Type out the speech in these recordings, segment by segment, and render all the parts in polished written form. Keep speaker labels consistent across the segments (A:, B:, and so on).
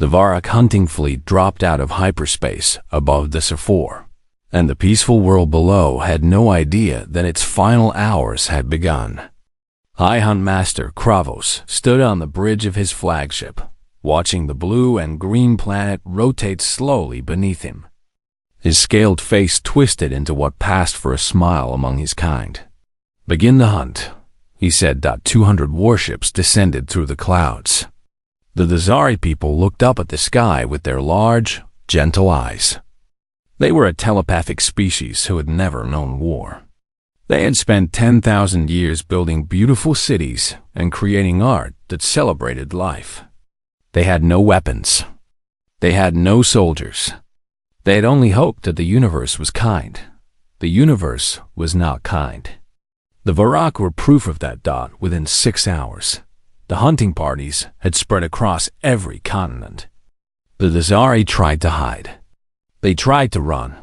A: The Varak hunting fleet dropped out of hyperspace above the Sephora, and the peaceful world below had no idea that its final hours had begun. High Hunt Master Kravos stood on the bridge of his flagship, watching the blue and green planet rotate slowly beneath him. His scaled face twisted into what passed for a smile among his kind. "Begin the hunt," he said. 200 warships descended through the clouds. The Dazari people looked up at the sky with their large, gentle eyes. They were a telepathic species who had never known war. They had spent 10,000 years building beautiful cities and creating art that celebrated life. They had no weapons. They had no soldiers. They had only hoped that the universe was kind. The universe was not kind. The Varak were proof of that. Within 6 hours, the hunting parties had spread across every continent. The Dazari tried to hide. They tried to run.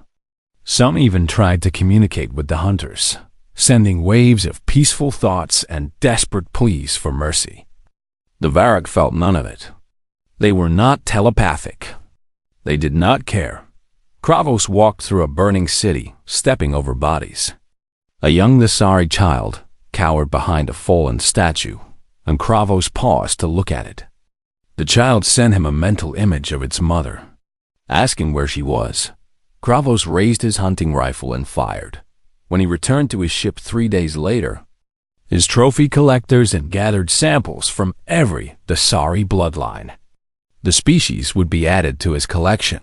A: Some even tried to communicate with the hunters, sending waves of peaceful thoughts and desperate pleas for mercy. The Varak felt none of it. They were not telepathic. They did not care. Kravos walked through a burning city, stepping over bodies. A young Dazari child cowered behind a fallen statue, and Kravos paused to look at it. The child sent him a mental image of its mother. Asking where she was, Kravos raised his hunting rifle and fired. When he returned to his ship 3 days later, his trophy collectors had gathered samples from every Dazari bloodline. The species would be added to his collection.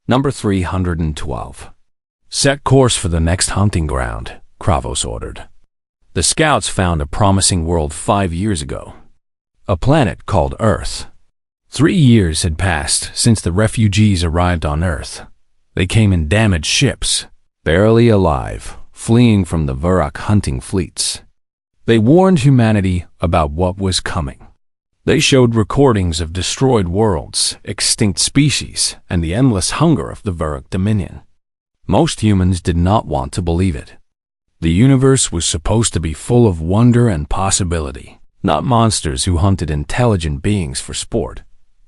A: Number 312. "Set course for the next hunting ground," Kravos ordered. The scouts found a promising world 5 years ago, a planet called Earth. 3 years had passed since the refugees arrived on Earth. They came in damaged ships, barely alive, fleeing from the Varak hunting fleets. They warned humanity about what was coming. They showed recordings of destroyed worlds, extinct species, and the endless hunger of the Varak dominion. Most humans did not want to believe it. The universe was supposed to be full of wonder and possibility, not monsters who hunted intelligent beings for sport.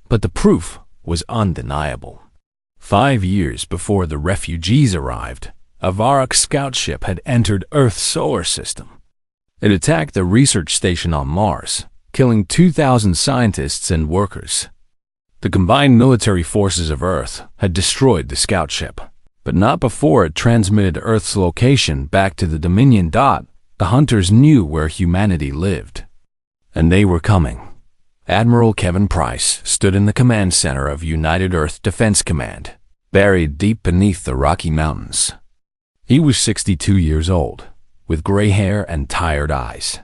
A: But the proof was undeniable. 5 years before the refugees arrived, a Varak scout ship had entered Earth's solar system. It attacked the research station on Mars, killing 2,000 scientists and workers. The combined military forces of Earth had destroyed the scout ship, but not before it transmitted Earth's location back to the Dominion. The hunters knew where humanity lived, and they were coming. Admiral Kevin Price stood in the command center of United Earth Defense Command, buried deep beneath the Rocky Mountains. He was 62 years old, with gray hair and tired eyes.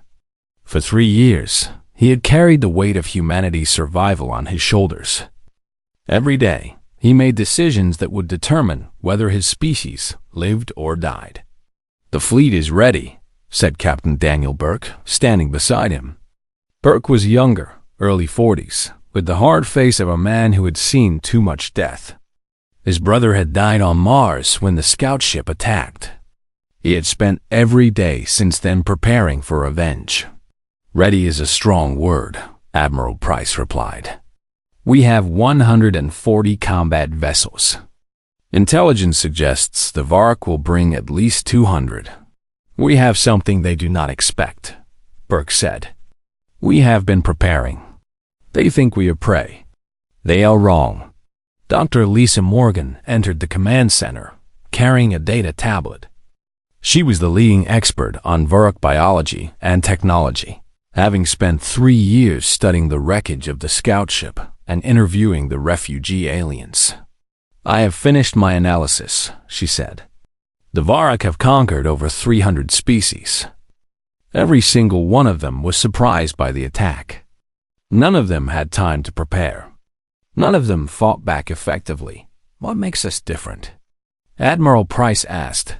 A: For 3 years, he had carried the weight of humanity's survival on his shoulders. Every day, he made decisions that would determine whether his species lived or died. "The fleet is ready," said Captain Daniel Burke, standing beside him. Burke was younger, early 40s, with the hard face of a man who had seen too much death. His brother had died on Mars when the scout ship attacked. He had spent every day since then preparing for revenge. "Ready is a strong word," Admiral Price replied. "We have 140 combat vessels. Intelligence suggests the Varak will bring at least 200. We have something they do not expect," Burke said. "We have been preparing. They think we are prey. They are wrong." Dr. Lisa Morgan entered the command center, carrying a data tablet. She was the leading expert on Varak biology and technology, having spent 3 years studying the wreckage of the scout ship and interviewing the refugee aliens. "I have finished my analysis," she said. "The Varak have conquered over 300 species. Every single one of them was surprised by the attack. None of them had time to prepare. None of them fought back effectively. What makes us different?" Admiral Price asked.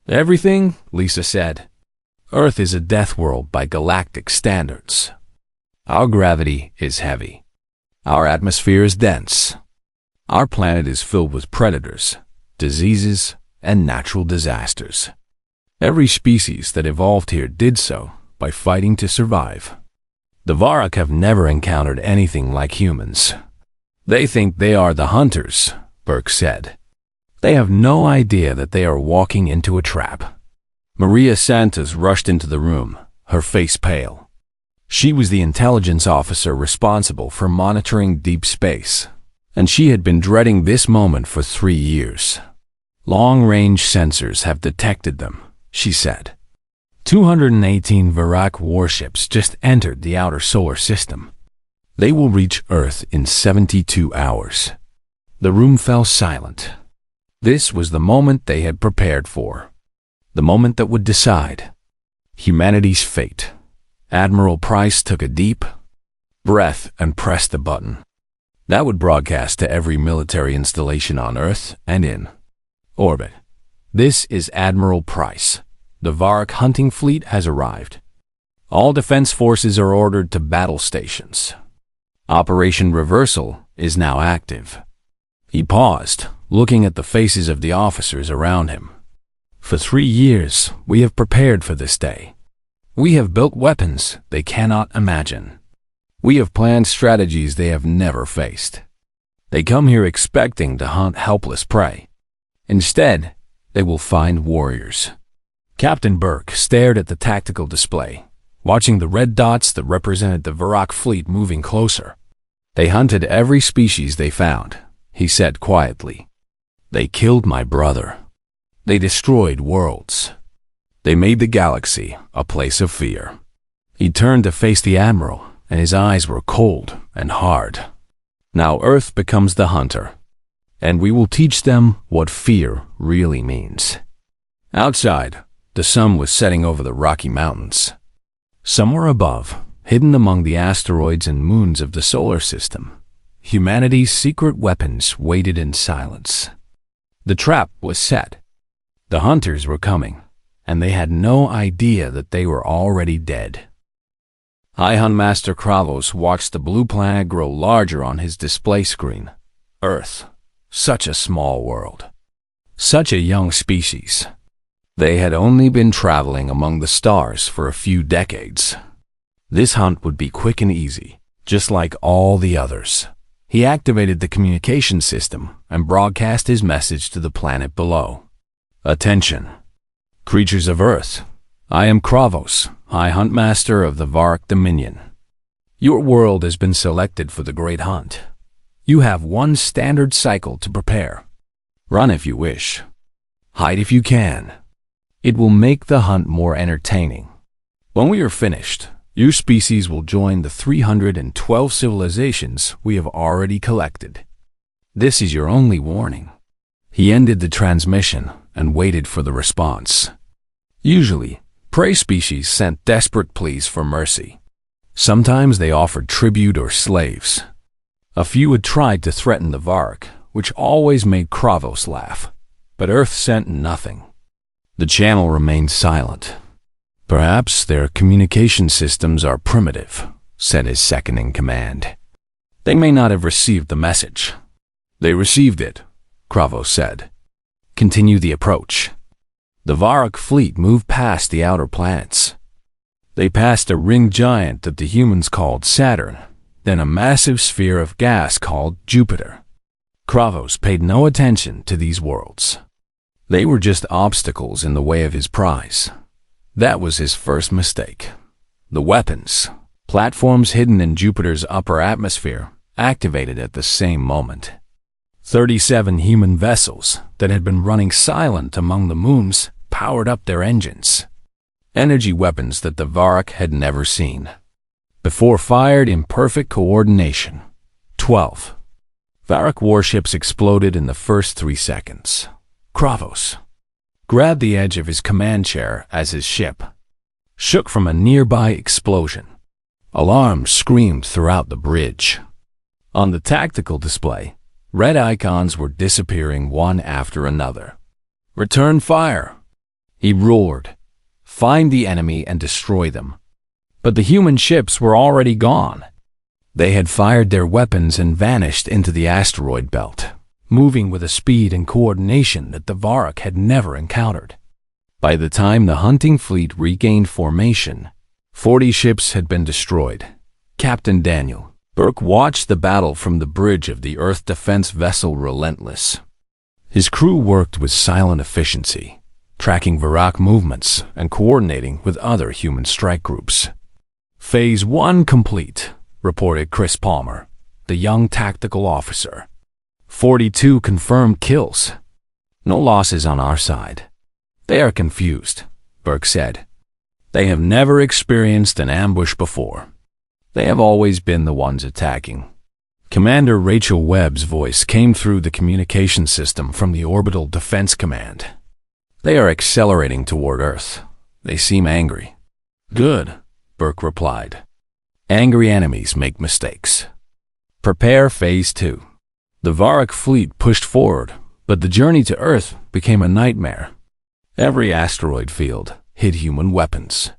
A: "Everything," Lisa said. "Earth is a death world by galactic standards. Our gravity is heavy. Our atmosphere is dense. Our planet is filled with predators, diseases, and natural disasters. Every species that evolved here did so by fighting to survive. The Varak have never encountered anything like humans. They think they are the hunters, Burke said. They have no idea that they are walking into a trap. Maria Santos rushed into the room, her face pale. She was the intelligence officer responsible for monitoring deep space, and she had been dreading this moment for 3 years. Long-range sensors have detected them, she said. 218 Varak warships just entered the outer solar system. They will reach Earth in 72 hours. The room fell silent. This was the moment they had prepared for. The moment that would decide humanity's fate. Admiral Price took a deep breath and pressed the button. That would broadcast to every military installation on Earth and in orbit. This is Admiral Price. The Varak hunting fleet has arrived. All defense forces are ordered to battle stations. Operation Reversal is now active. He paused, looking at the faces of the officers around him. For 3 years, we have prepared for this day. We have built weapons they cannot imagine. We have planned strategies they have never faced. They come here expecting to hunt helpless prey. Instead, they will find warriors. Captain Burke stared at the tactical display, watching the red dots that represented the Varak fleet moving closer. They hunted every species they found, he said quietly. They killed my brother. They destroyed worlds. They made the galaxy a place of fear. He turned to face the Admiral, and his eyes were cold and hard. Now Earth becomes the hunter, and we will teach them what fear really means. Outside, the sun was setting over the Rocky Mountains. Somewhere above, hidden among the asteroids and moons of the solar system, humanity's secret weapons waited in silence. The trap was set. The hunters were coming, and they had no idea that they were already dead. High Hunt Master Kravos watched the blue planet grow larger on his display screen. Earth, such a small world. Such a young species. They had only been traveling among the stars for a few decades. This hunt would be quick and easy, just like all the others. He activated the communication system and broadcast his message to the planet below. Attention, creatures of Earth. I am Kravos, High Hunt Master of the Varak Dominion. Your world has been selected for the Great Hunt. You have one standard cycle to prepare. Run if you wish. Hide if you can. It will make the hunt more entertaining. When we are finished, your species will join the 312 civilizations we have already collected. This is your only warning. He ended the transmission and waited for the response. Usually, prey species sent desperate pleas for mercy. Sometimes they offered tribute or slaves. A few had tried to threaten the Varak, which always made Kravos laugh, but Earth sent nothing. The channel remained silent. Perhaps their communication systems are primitive, said his second-in-command. They may not have received the message. They received it, Kravos said. Continue the approach. The Varak fleet moved past the outer planets. They passed a ring giant that the humans called Saturn, then a massive sphere of gas called Jupiter. Kravos paid no attention to these worlds. They were just obstacles in the way of his prize. That was his first mistake. The weapons, platforms hidden in Jupiter's upper atmosphere, activated at the same moment. 37 human vessels that had been running silent among the moons powered up their engines. Energy weapons that the Varak had never seen. Before fired in perfect coordination. 12 Varak warships exploded in the first 3 seconds. Kravos grabbed the edge of his command chair as his ship shook from a nearby explosion. Alarms screamed throughout the bridge. On the tactical display, red icons were disappearing one after another. Return fire, he roared. Find the enemy and destroy them. But the human ships were already gone. They had fired their weapons and vanished into the asteroid belt, moving with a speed and coordination that the Varak had never encountered. By the time the hunting fleet regained formation, 40 ships had been destroyed. Captain Daniel, Burke watched the battle from the bridge of the Earth defense vessel Relentless. His crew worked with silent efficiency, tracking Varak movements and coordinating with other human strike groups. Phase 1 complete, reported Chris Palmer, the young tactical officer. 42 confirmed kills. No losses on our side. They are confused, Burke said. They have never experienced an ambush before. They have always been the ones attacking. Commander Rachel Webb's voice came through the communication system from the Orbital Defense Command. They are accelerating toward Earth. They seem angry. Good, Burke replied. Angry enemies make mistakes. Prepare Phase 2. The Varak fleet pushed forward, but the journey to Earth became a nightmare. Every asteroid field hid human weapons.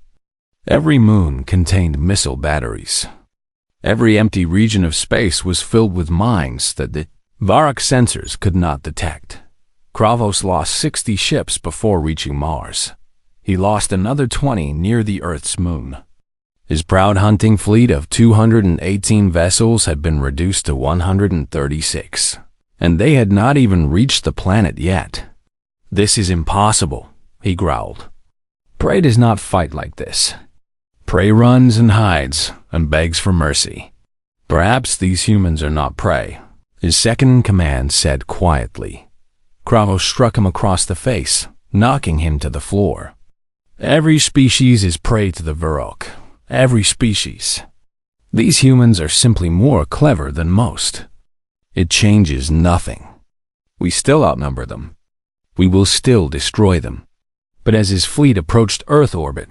A: Every moon contained missile batteries. Every empty region of space was filled with mines that the Varak sensors could not detect. Kravos lost 60 ships before reaching Mars. He lost another 20 near the Earth's moon. His proud hunting fleet of 218 vessels had been reduced to 136, and they had not even reached the planet yet. This is impossible, he growled. Prey does not fight like this. Prey runs and hides and begs for mercy. Perhaps these humans are not prey, his second-in-command said quietly. Kravos struck him across the face, knocking him to the floor. Every species is prey to the Varrock. Every species. These humans are simply more clever than most. It changes nothing. We still outnumber them. We will still destroy them. But as his fleet approached Earth orbit,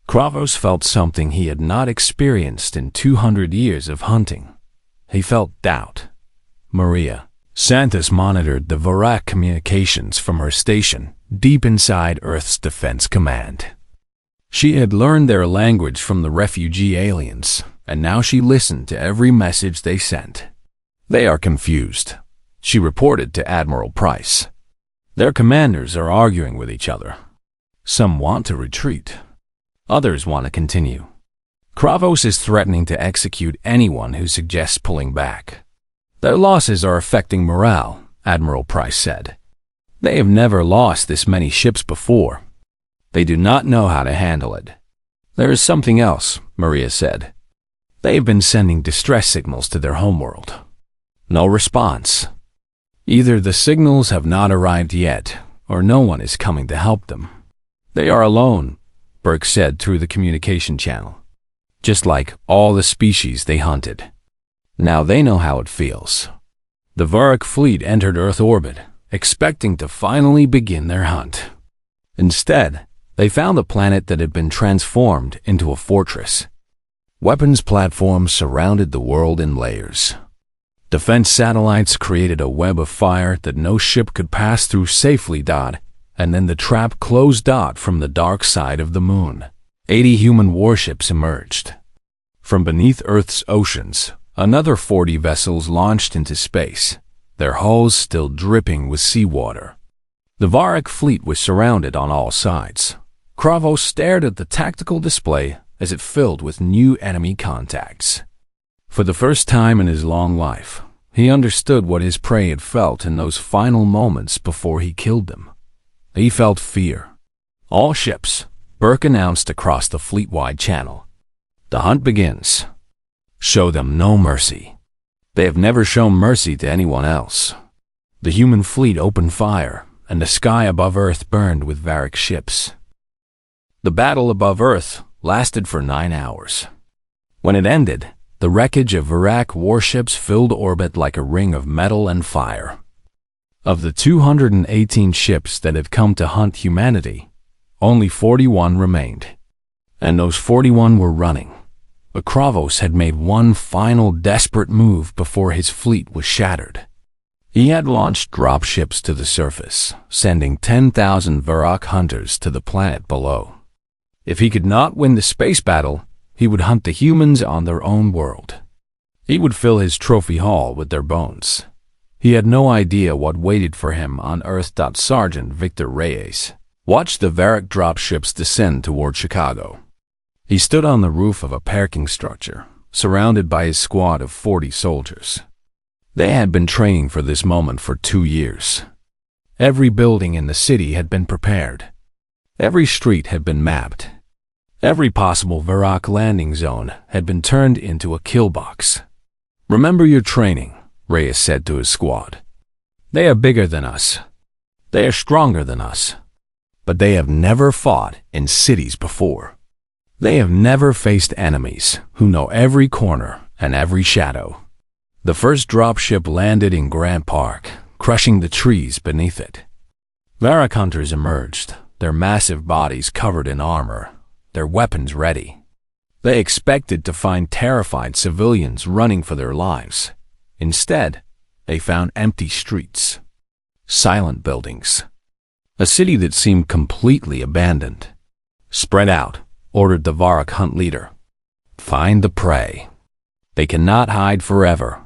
A: Kravos felt something he had not experienced in 200 years of hunting. He felt doubt. Maria Santos monitored the Varak communications from her station deep inside Earth's Defense Command. She had learned their language from the refugee aliens, and now she listened to every message they sent. They are confused, she reported to Admiral Price. Their commanders are arguing with each other. Some want to retreat. Others want to continue. Kravos is threatening to execute anyone who suggests pulling back. Their losses are affecting morale, Admiral Price said. They have never lost this many ships before. They do not know how to handle it. There is something else, Maria said. They have been sending distress signals to their homeworld. No response. Either the signals have not arrived yet, or no one is coming to help them. They are alone, Burke said through the communication channel. Just like all the species they hunted. Now they know how it feels. The Varak fleet entered Earth orbit, expecting to finally begin their hunt. Instead, they found a planet that had been transformed into a fortress. Weapons platforms surrounded the world in layers. Defense satellites created a web of fire that no ship could pass through safely. And then the trap closed. From the dark side of the moon, 80 human warships emerged. From beneath Earth's oceans, another 40 vessels launched into space, their hulls still dripping with seawater. The Varak fleet was surrounded on all sides. Kravos stared at the tactical display as it filled with new enemy contacts. For the first time in his long life, he understood what his prey had felt in those final moments before he killed them. He felt fear. All ships, Burke announced across the fleet-wide channel. The hunt begins. Show them no mercy. They have never shown mercy to anyone else. The human fleet opened fire, and the sky above Earth burned with Varak ships. The battle above Earth lasted for 9 hours. When it ended, the wreckage of Varak warships filled orbit like a ring of metal and fire. Of the 218 ships that had come to hunt humanity, only 41 remained. And those 41 were running. But Kravos had made one final desperate move before his fleet was shattered. He had launched dropships to the surface, sending 10,000 Varak hunters to the planet below. If he could not win the space battle, he would hunt the humans on their own world. He would fill his trophy hall with their bones. He had no idea what waited for him on Earth. Sergeant Victor Reyes watched the Varak dropships descend toward Chicago. He stood on the roof of a parking structure, surrounded by his squad of 40 soldiers. They had been training for this moment for 2 years. Every building in the city had been prepared. Every street had been mapped. Every possible Varrock landing zone had been turned into a kill box. "Remember your training," Reyes said to his squad. "They are bigger than us. They are stronger than us. But they have never fought in cities before. They have never faced enemies who know every corner and every shadow." The first dropship landed in Grant Park, crushing the trees beneath it. Varrock hunters emerged, their massive bodies covered in armor, their weapons ready. They expected to find terrified civilians running for their lives. Instead, they found empty streets, silent buildings, a city that seemed completely abandoned. "Spread out," ordered the Varrock hunt leader. "Find the prey. They cannot hide forever."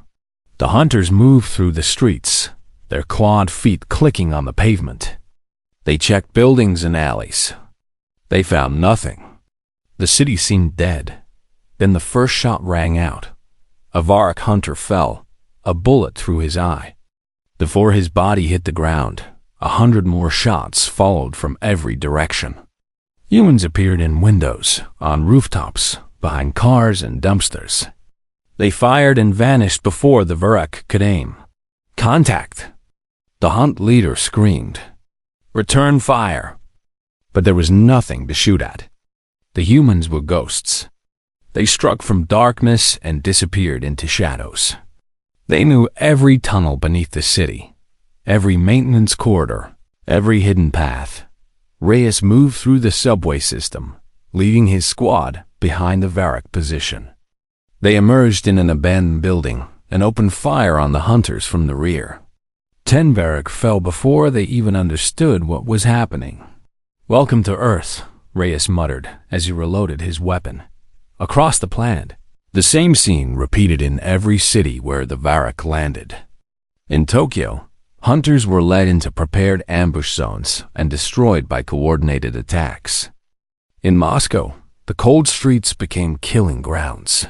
A: The hunters moved through the streets, their clawed feet clicking on the pavement. They checked buildings and alleys. They found nothing. The city seemed dead. Then the first shot rang out. A Varrock hunter fell, a bullet through his eye. Before his body hit the ground, 100 more shots followed from every direction. Humans appeared in windows, on rooftops, behind cars and dumpsters. They fired and vanished before the Varrock could aim. "Contact!" The hunt leader screamed. "Return fire!" But there was nothing to shoot at. The humans were ghosts. They struck from darkness and disappeared into shadows. They knew every tunnel beneath the city, every maintenance corridor, every hidden path. Reyes moved through the subway system, leaving his squad behind the Varrock position. They emerged in an abandoned building and opened fire on the hunters from the rear. 10 Varrock fell before they even understood what was happening. "Welcome to Earth," Reyes muttered as he reloaded his weapon. Across the planet, the same scene repeated in every city where the Varrock landed. In Tokyo, hunters were led into prepared ambush zones and destroyed by coordinated attacks. In Moscow, the cold streets became killing grounds.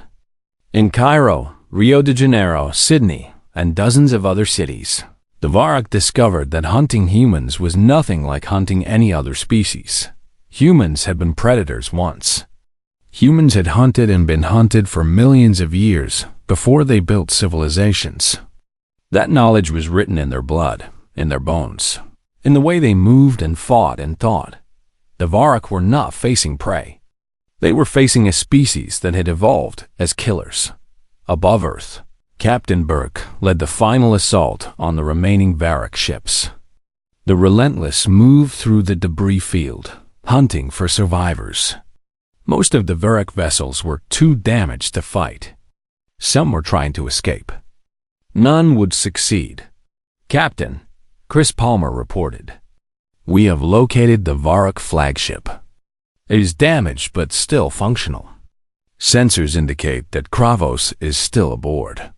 A: In Cairo, Rio de Janeiro, Sydney, and dozens of other cities, the Varrock discovered that hunting humans was nothing like hunting any other species. Humans had been predators once. Humans had hunted and been hunted for millions of years before they built civilizations. That knowledge was written in their blood, in their bones, in the way they moved and fought and thought. The Varrock were not facing prey. They were facing a species that had evolved as killers. Above Earth, Captain Burke led the final assault on the remaining Varrock ships. The Relentless moved through the debris field, hunting for survivors. Most of the Varrock vessels were too damaged to fight. Some were trying to escape. None would succeed. "Captain," Chris Palmer reported, "we have located the Varrock flagship. It is damaged but still functional. Sensors indicate that Kravos is still aboard."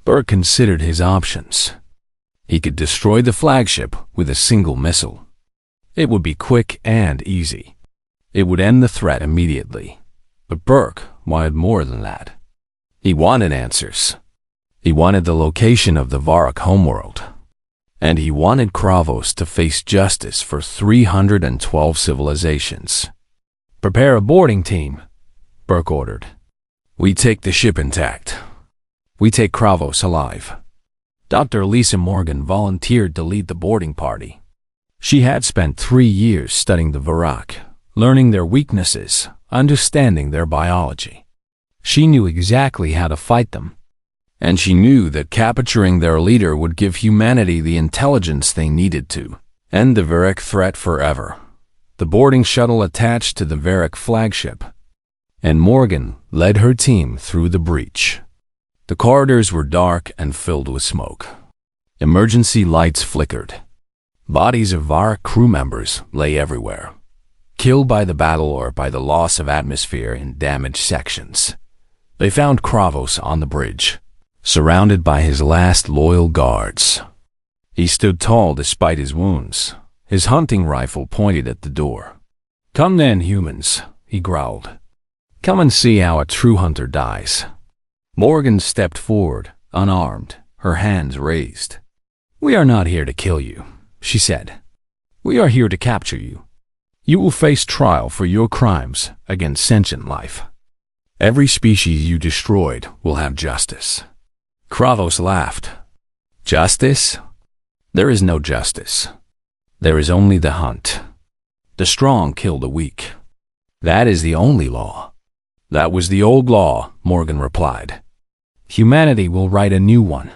A: Burke considered his options. He could destroy the flagship with a single missile. It would be quick and easy. It would end the threat immediately. But Burke wanted more than that. He wanted answers. He wanted the location of the Varrock homeworld. And he wanted Kravos to face justice for 312 civilizations. "Prepare a boarding team," Burke ordered. "We take the ship intact. We take Kravos alive." Dr. Lisa Morgan volunteered to lead the boarding party. She had spent 3 years studying the Varrock, learning their weaknesses, understanding their biology. She knew exactly how to fight them. And she knew that capturing their leader would give humanity the intelligence they needed to end the Varrock threat forever. The boarding shuttle attached to the Varrock flagship, and Morgan led her team through the breach. The corridors were dark and filled with smoke. Emergency lights flickered. Bodies of Varrock crew members lay everywhere, killed by the battle or by the loss of atmosphere in damaged sections. They found Kravos on the bridge, surrounded by his last loyal guards. He stood tall despite his wounds, his hunting rifle pointed at the door. "Come then, humans," he growled. "Come and see how a true hunter dies." Morgan stepped forward, unarmed, her hands raised. "We are not here to kill you," she said. "We are here to capture you. You will face trial for your crimes against sentient life. Every species you destroyed will have justice." Kravos laughed. "Justice? There is no justice. There is only the hunt. The strong kill the weak. That is the only law." "That was the old law," Morgan replied. "Humanity will write a new one."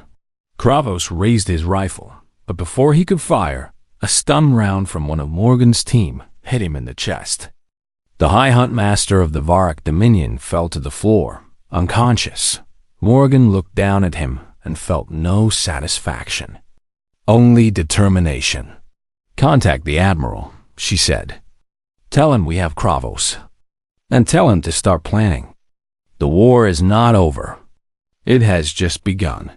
A: Kravos raised his rifle, but before he could fire, a stun round from one of Morgan's team hit him in the chest. The High Hunt Master of the Varak Dominion fell to the floor, unconscious. Morgan looked down at him and felt no satisfaction, only determination. "Contact the Admiral," she said. "Tell him we have Kravos, and tell him to start planning. The war is not over. It has just begun."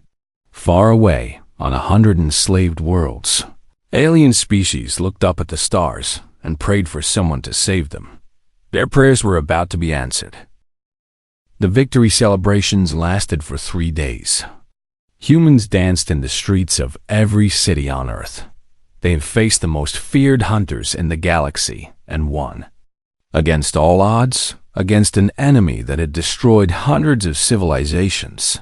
A: Far away, on 100 enslaved worlds, alien species looked up at the stars and prayed for someone to save them. Their prayers were about to be answered. The victory celebrations lasted for 3 days. Humans danced in the streets of every city on Earth. They had faced the most feared hunters in the galaxy and won. Against all odds, against an enemy that had destroyed hundreds of civilizations.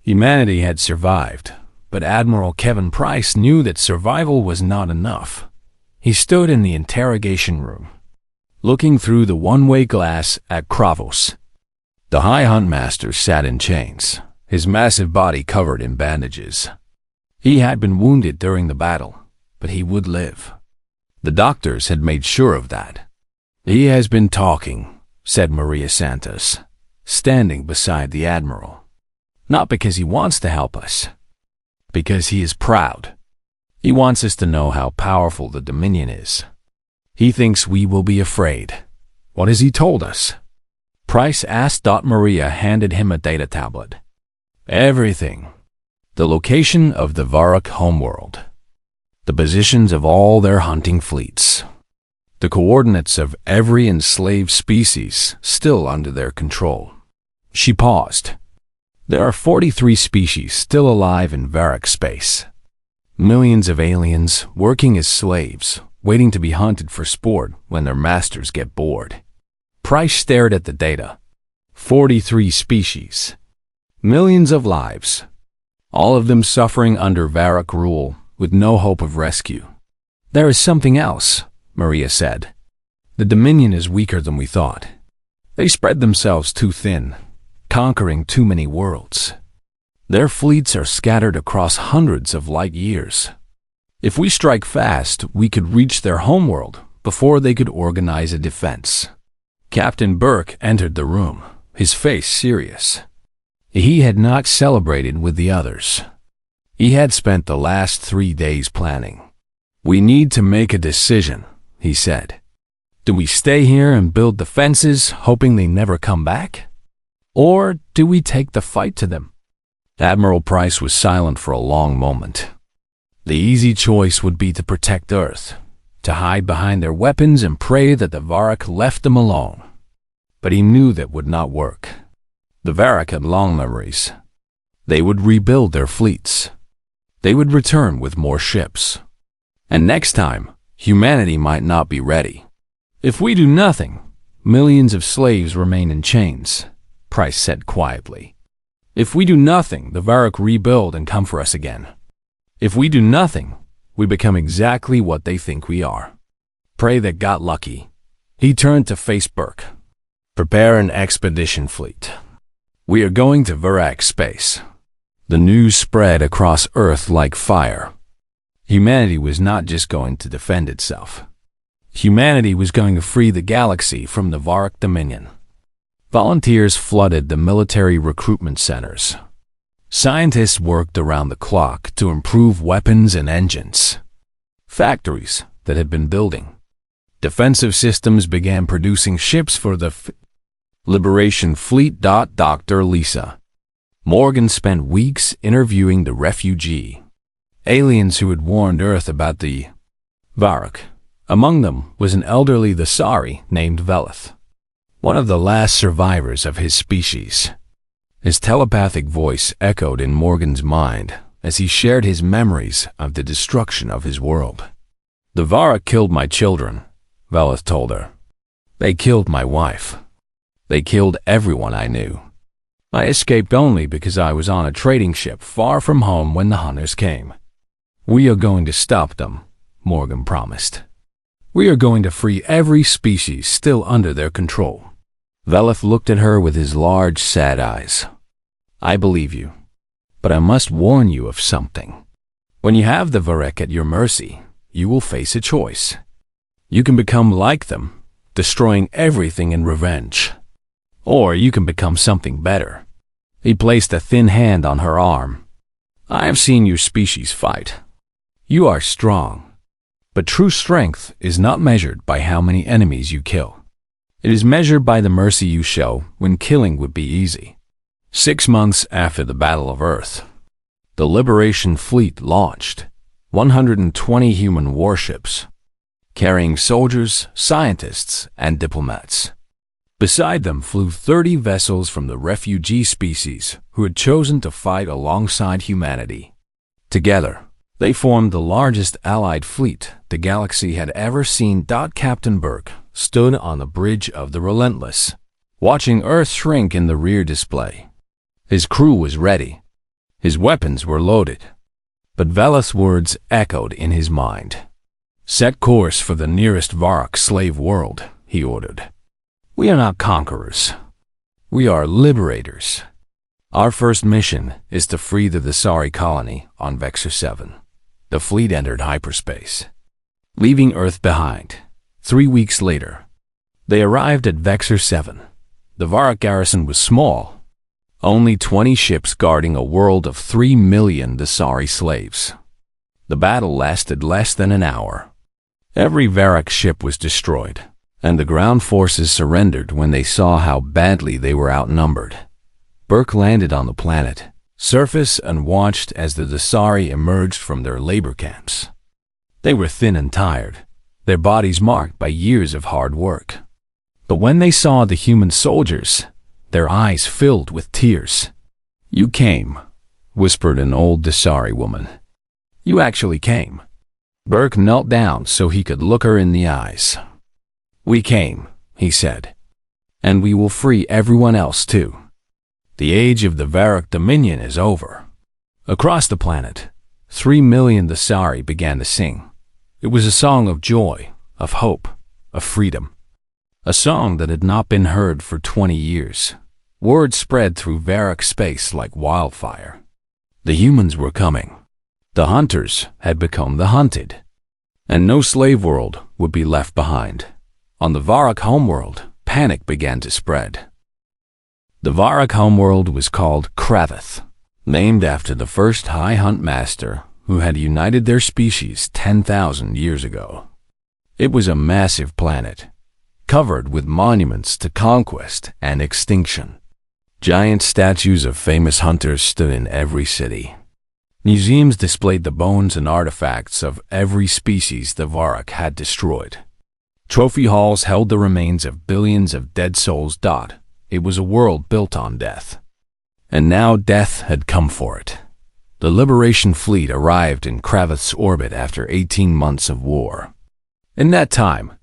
A: Humanity had survived, but Admiral Kevin Price knew that survival was not enough. He stood in the interrogation room, looking through the one-way glass at Kravos. The High Hunt Master sat in chains, his massive body covered in bandages. He had been wounded during the battle, but he would live. The doctors had made sure of that. "He has been talking," said Maria Santos, standing beside the Admiral. "Not because he wants to help us, because he is proud. He wants us to know how powerful the Dominion is. He thinks we will be afraid." "What has he told us?" Price asked. Maria handed him a data tablet. "Everything. The location of the Varak homeworld. The positions of all their hunting fleets. The coordinates of every enslaved species still under their control." She paused. "There are 43 species still alive in Varak space. Millions of aliens working as slaves, waiting to be hunted for sport when their masters get bored." Price stared at the data. 43 species. Millions of lives. All of them suffering under Varak rule with no hope of rescue. "There is something else," Maria said. "The Dominion is weaker than we thought. They spread themselves too thin, conquering too many worlds. Their fleets are scattered across hundreds of light years. If we strike fast, we could reach their homeworld before they could organize a defense." Captain Burke entered the room, his face serious. He had not celebrated with the others. He had spent the last 3 days planning. "We need to make a decision," he said. "Do we stay here and build defenses, hoping they never come back? Or do we take the fight to them?" Admiral Price was silent for a long moment. The easy choice would be to protect Earth, to hide behind their weapons and pray that the Varak left them alone. But he knew that would not work. The Varak had long memories. They would rebuild their fleets. They would return with more ships. And next time, humanity might not be ready. "If we do nothing, millions of slaves remain in chains," Price said quietly. "If we do nothing, the Varak rebuild and come for us again. If we do nothing, we become exactly what they think we are. Pray that got lucky." He turned to face Burke. "Prepare an expedition fleet. We are going to Varak space." The news spread across Earth like fire. Humanity was not just going to defend itself. Humanity was going to free the galaxy from the Varak Dominion. Volunteers flooded the military recruitment centers. Scientists worked around the clock to improve weapons and engines. Factories that had been building. Defensive systems began producing ships for the Liberation Fleet. Dr. Lisa Morgan spent weeks interviewing the refugee aliens who had warned Earth about the Varak. Among them was an elderly Thasari named Velith, one of the last survivors of his species. His telepathic voice echoed in Morgan's mind as he shared his memories of the destruction of his world. "The Varrock killed my children," Veleth told her. "They killed my wife. They killed everyone I knew. I escaped only because I was on a trading ship far from home when the hunters came. We are going to stop them," Morgan promised. "We are going to free every species still under their control." Veleth looked at her with his large, sad eyes. "I believe you, but I must warn you of something. When you have the Varrock at your mercy, you will face a choice. You can become like them, destroying everything in revenge. Or you can become something better." He placed a thin hand on her arm. "I have seen your species fight. You are strong. But true strength is not measured by how many enemies you kill. It is measured by the mercy you show when killing would be easy." 6 months after the Battle of Earth, the Liberation Fleet launched 120 human warships, carrying soldiers, scientists, and diplomats. Beside them flew 30 vessels from the refugee species who had chosen to fight alongside humanity. Together, they formed the largest allied fleet the galaxy had ever seen. Captain Burke stood on the bridge of the Relentless, watching Earth shrink in the rear display. His crew was ready. His weapons were loaded. But Veleth's words echoed in his mind. "Set course for the nearest Varrock slave world," he ordered. "We are not conquerors. We are liberators. Our first mission is to free the Thesari colony on Vexor 7. The fleet entered hyperspace, leaving Earth behind. 3 weeks later, they arrived at Vexor 7. The Varrock garrison was small, only 20 ships guarding a world of 3 million Thesari slaves. The battle lasted less than an hour. Every Varrock ship was destroyed, and the ground forces surrendered when they saw how badly they were outnumbered. Burke landed on the planet surface and watched as the Thesari emerged from their labor camps. They were thin and tired, their bodies marked by years of hard work. But when they saw the human soldiers, their eyes filled with tears. "You came," whispered an old Thesari woman. "You actually came." Burke knelt down so he could look her in the eyes. "We came," he said, "and we will free everyone else too. The age of the Varrock Dominion is over." Across the planet, 3 million Thesari began to sing. It was a song of joy, of hope, of freedom. A song that had not been heard for 20 years. Word spread through Varrock space like wildfire. The humans were coming. The hunters had become the hunted. And no slave world would be left behind. On the Varrock homeworld, panic began to spread. The Varrock homeworld was called Kraveth, named after the first High Hunt Master who had united their species 10,000 years ago. It was a massive planet, covered with monuments to conquest and extinction. Giant statues of famous hunters stood in every city. Museums displayed the bones and artifacts of every species the Varrock had destroyed. Trophy halls held the remains of billions of dead souls. It was a world built on death. And now death had come for it. The Liberation Fleet arrived in Kraveth's orbit after 18 months of war. In that time,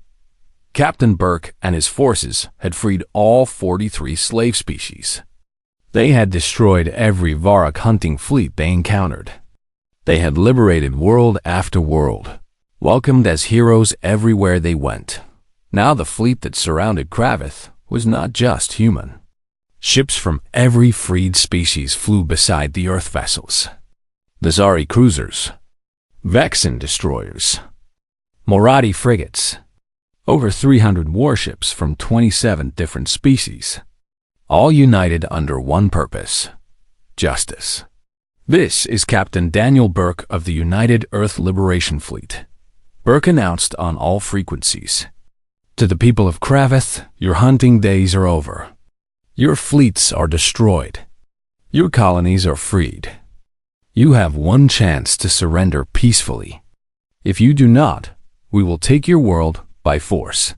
A: Captain Burke and his forces had freed all 43 slave species. They had destroyed every Varrock hunting fleet they encountered. They had liberated world after world, welcomed as heroes everywhere they went. Now the fleet that surrounded Kraveth was not just human. Ships from every freed species flew beside the Earth vessels. Thesari cruisers, Vexen destroyers, Moradi frigates, over 300 warships from 27 different species, all united under one purpose: justice. This is Captain Daniel Burke of the United Earth Liberation Fleet. Burke announced on all frequencies. To the people of Kraveth, your hunting days are over. Your fleets are destroyed. Your colonies are freed. You have one chance to surrender peacefully. If you do not, we will take your world by force.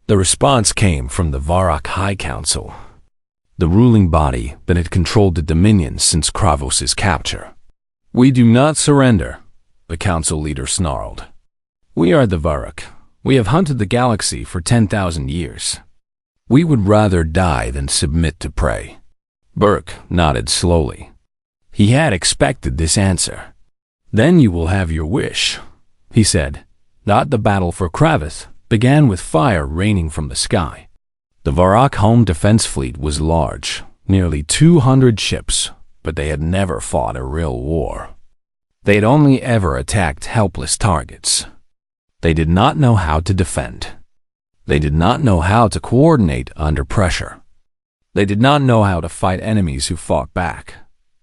A: The response came from the Varrock High Council. the ruling body that had controlled the Dominion since Kravos' capture. "We do not surrender," the council leader snarled. "We are the Varrock. We have hunted the galaxy for 10,000 years. We would rather die than submit to prey." Burke nodded slowly. He had expected this answer. "Then you will have your wish," he said. The battle for Kravos began with fire raining from the sky. The Varrock home defense fleet was large, nearly 200 ships, but they had never fought a real war. They had only ever attacked helpless targets. They did not know how to defend. They did not know how to coordinate under pressure. They did not know how to fight enemies who fought back.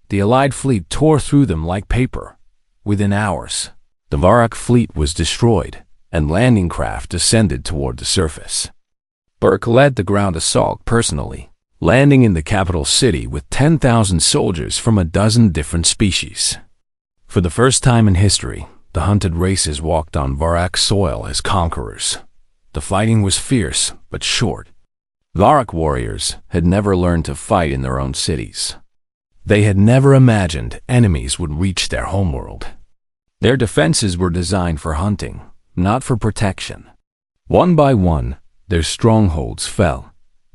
A: The Allied fleet tore through them like paper. Within hours, the Varrock fleet was destroyed, and landing craft descended toward the surface. Burke led the ground assault personally, landing in the capital city with 10,000 soldiers from a dozen different species. For the first time in history, the hunted races walked on Varrock soil as conquerors. The fighting was fierce, but short. Varrock warriors had never learned to fight in their own cities. They had never imagined enemies would reach their homeworld. Their defenses were designed for hunting, not for protection. One by one, their strongholds fell.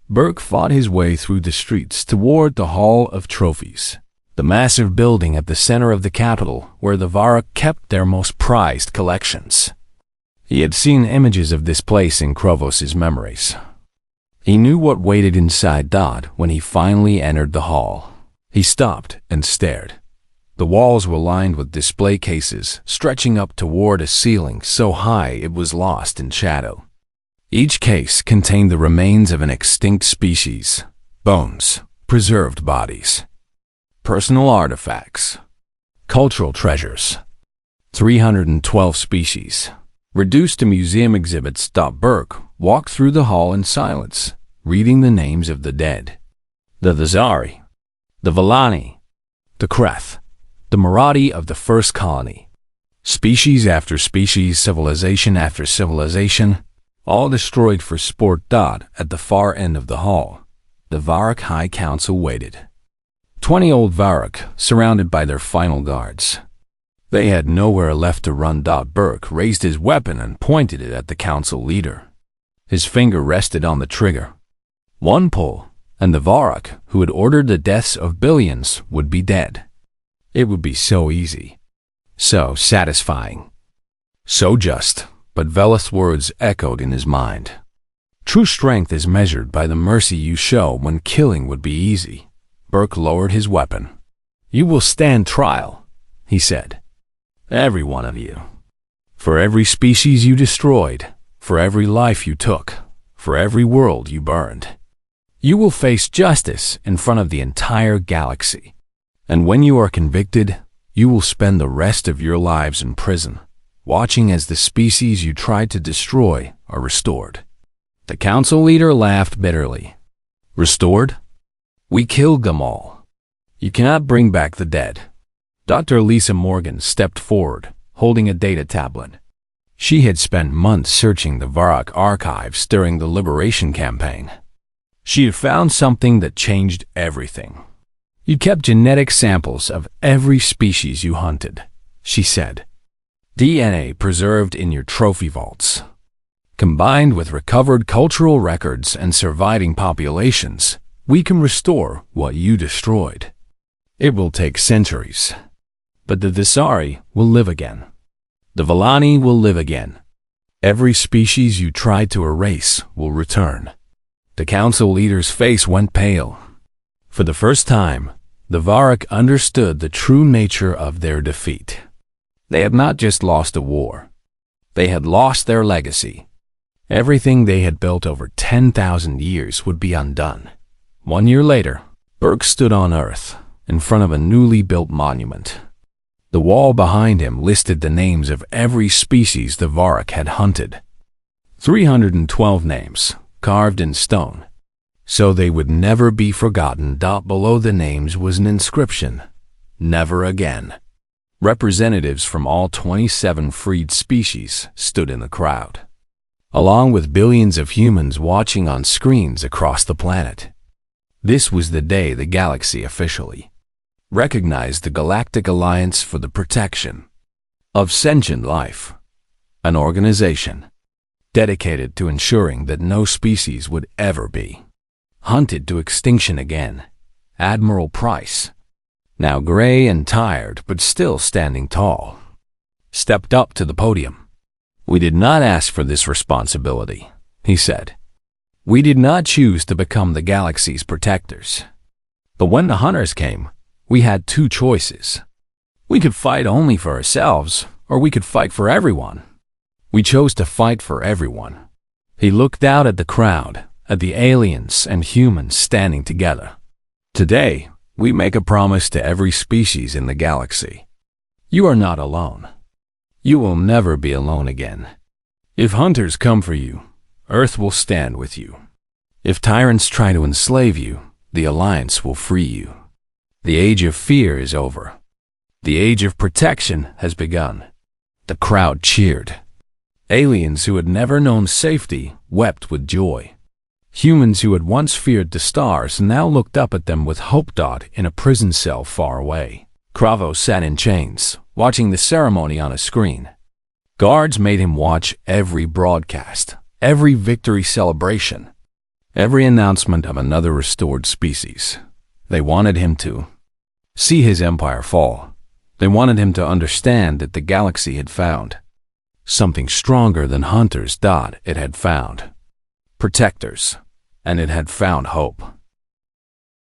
A: Burke fought his way through the streets toward the Hall of Trophies, the massive building at the center of the capital where the Varrock kept their most prized collections. He had seen images of this place in Kravos' memories. He knew what waited inside Dodd when he finally entered the hall. He stopped and stared. The walls were lined with display cases stretching up toward a ceiling so high it was lost in shadow. Each case contained the remains of an extinct species, bones, preserved bodies, personal artifacts, cultural treasures. 312 species, reduced to museum exhibits. Burke walked through the hall in silence, reading the names of the dead. The Thazari, the Vellani, the Kreth, the Marathi of the first colony. Species after species, civilization after civilization, all destroyed for sport. At the far end of the hall, the Varrock High Council waited. 20 old Varrock, surrounded by their final guards. They had nowhere left to run. Burke raised his weapon and pointed it at the council leader. His finger rested on the trigger. One pull, and the Varrock, who had ordered the deaths of billions, would be dead. It would be so easy, so satisfying, so just, but Veleth's words echoed in his mind. True strength is measured by the mercy you show when killing would be easy. Burke lowered his weapon. "You will stand trial," he said. "Every one of you. For every species you destroyed, for every life you took, for every world you burned. You will face justice in front of the entire galaxy. And when you are convicted, you will spend the rest of your lives in prison, watching as the species you tried to destroy are restored." The council leader laughed bitterly. "Restored? We killed them all. You cannot bring back the dead." Dr. Lisa Morgan stepped forward, holding a data tablet. She had spent months searching the Varrock archives during the Liberation campaign. She had found something that changed everything. "You kept genetic samples of every species you hunted," she said. "DNA preserved in your trophy vaults. Combined with recovered cultural records and surviving populations, we can restore what you destroyed. It will take centuries. But the Thazari will live again. The Vellani will live again. Every species you tried to erase will return." The council leader's face went pale. For the first time, the Varrock understood the true nature of their defeat. They had not just lost a war. They had lost their legacy. Everything they had built over 10,000 years would be undone. 1 year later, Burke stood on Earth, in front of a newly built monument. The wall behind him listed the names of every species the Varrock had hunted. 312 names, carved in stone, so they would never be forgotten. Below the names was an inscription: "Never again." Representatives from all 27 freed species stood in the crowd, along with billions of humans watching on screens across the planet. This was the day the galaxy officially recognized the Galactic Alliance for the Protection of Sentient Life, an organization dedicated to ensuring that no species would ever be hunted to extinction again. Admiral Price, now gray and tired but still standing tall, stepped up to the podium. "We did not ask for this responsibility," he said. "We did not choose to become the galaxy's protectors. But when the hunters came, we had two choices. We could fight only for ourselves, or we could fight for everyone. We chose to fight for everyone." He looked out at the crowd, at the aliens and humans standing together. "Today, we make a promise to every species in the galaxy. You are not alone. You will never be alone again. If hunters come for you, Earth will stand with you. If tyrants try to enslave you, the Alliance will free you. The age of fear is over. The age of protection has begun." The crowd cheered. Aliens who had never known safety wept with joy. Humans who had once feared the stars now looked up at them with hope. In a prison cell far away, Cravo sat in chains, watching the ceremony on a screen. Guards made him watch every broadcast, every victory celebration, every announcement of another restored species. They wanted him to see his empire fall. They wanted him to understand that the galaxy had found something stronger than hunters. It had found protectors, and it had found hope.